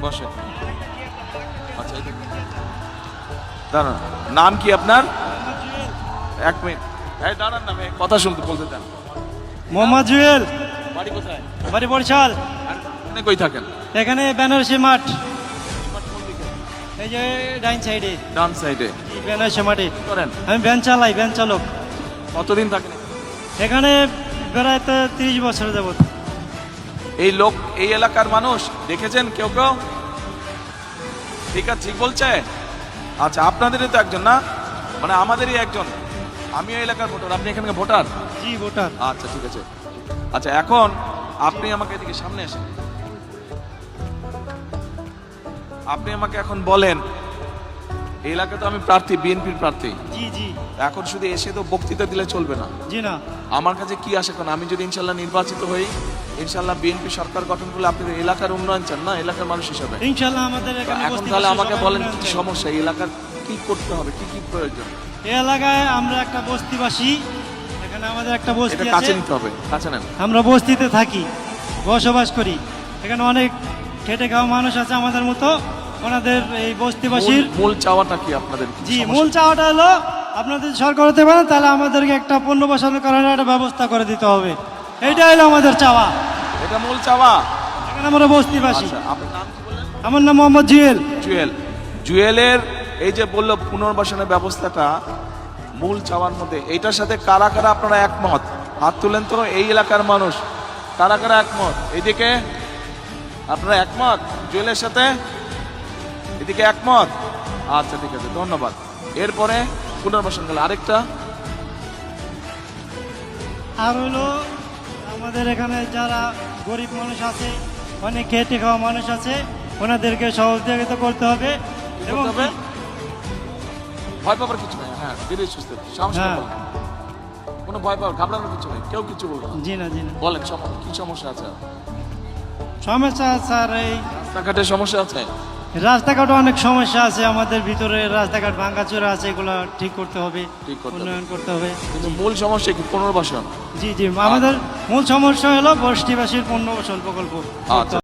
বসে। আচ্ছা দাঁড়ান, নাম কি আপনার? এক মিনিট, এই দাঁড়ান, নামে কথা শুনতে বলতে দেন। মোহাম্মদ জুয়েল। বাড়ি কোথায়? বাড়ি বরিশাল। আর এখানে কই থাকেন? এখানে বেনারসি মাঠ, এই যে ডাইন সাইডে। ডান সাইডে বেনারসি মাঠে করেন? আমি ভ্যান চালাই, ভ্যান চালক। কতদিন থাকেন এখানে প্রায় তো 30 বছর যাবত। এই লোক, এই এলাকার মানুষ দেখেছেন কেউ কেউ? ঠিক আছে, ঠিক বলছে। আচ্ছা, আপনাদেরই তো একজন না, মানে আমাদেরই একজন। আমি এই এলাকার ভোটার, আপনি এখানকার ভোটার? জি ভোটার। আচ্ছা ঠিক আছে। আচ্ছা, এখন আপনি আমাকে এদিকে সামনে আসেন। আপনি আমাকে এখন বলেন, এই এলাকায় তো আমি প্রার্থী, বিএনপির প্রার্থী। জি জি। এখন শুধু এসে তো বক্তৃতা দিলে চলবে না। জি না। আমার কাছে কি আসে, কারণ আমি যদি ইনশাল্লাহ নির্বাচিত হই, ইনশাল্লাহ বিএনপি সরকার গঠন করলে আপনি এলাকার উন্নয়ন চান না, এলাকার মানুষ হিসাবে। ইনশাআল্লাহ আমাদের এখানে এখন বস্তি তাহলে বাসী আমাকে সবাই বলেন উন্নয়ন কি চাই। সমস্যা, এই এলাকার কি করতে হবে, কি কি প্রয়োজন? এই এলাকায় আমরা একটা বস্তিবাসী, এখানে আমাদের একটা এটা বস্তি কাছে আছে। নিতে হবে, কাছে নেন। আমরা বস্তিতে থাকি, বসবাস করি। এখানে অনেক খেটে খাওয়া মানুষ আছে আমাদের মতো। ওনাদের এই বস্তিবাসীর মূল চাওয়াটা কি আপনাদের? কি জি সমস্যা? মূল চাওয়াটা হলো, আপনাদের সরকার হতে পারেন তাহলে আমাদেরকে একটা পণ্য বসানোর কারণে একটা ব্যবস্থা করে দিতে হবে। এইটাই হলো আমাদের চাওয়া। এটা মূল চাওয়া। এখানে আমরা বস্তিবাসী। আচ্ছা, আপনার নাম কি বললেন? আমার নাম মোহাম্মদ জুয়েল। জুয়েল। জুয়েলের এই যে বললো পুনর্বাসনের ব্যবস্থাটা মূল চাওয়ার মধ্যে, এইটার সাথে কারা কারা আপনারা একমত? হাত তুলেন তো, এই এলাকার মানুষ কারা কারা একমত? এইদিকে আপনারা একমত জুয়েলের সাথে? এদিকে একমত? আচ্ছা ঠিক আছে, ধন্যবাদ। এরপরে পুনর্বাসন গেল আরেকটা। আর হলো আমাদের এখানে যারা গরিব মানুষ আছে, অনেক খেটে খাওয়া মানুষ আছে, ওনাদেরকে সহযোগিতা করতে হবে। কি এবং করতে হবে? ভয় পাবার কিছু নেই, হ্যাঁ ধীরে সুস্থে সাহস করে হ্যাঁ। বলেন। কোনো ভয় পাওয়ার, ঘাবড়ানোর কিছু নেই, কেউ কিছু বলবে না। জি না জি না। বলেন কি সমস্যা আছে? সমস্যা স্যার, এই রাস্তাঘাটের সমস্যা আছে? রাস্তাঘাটে অনেক সমস্যা আছে আমাদের ভিতরে, রাস্তাঘাট ভাঙাচোরা আছে, এগুলো ঠিক করতে হবে, ঠিক করতে হবে। উন্নয়ন করতে হবে। কিন্তু মূল সমস্যা কি? পুনর্বাসন। জি জি, আমাদের মূল সমস্যা হলো বস্তিবাসীর পুনর্বাসন প্রকল্প। আচ্ছা।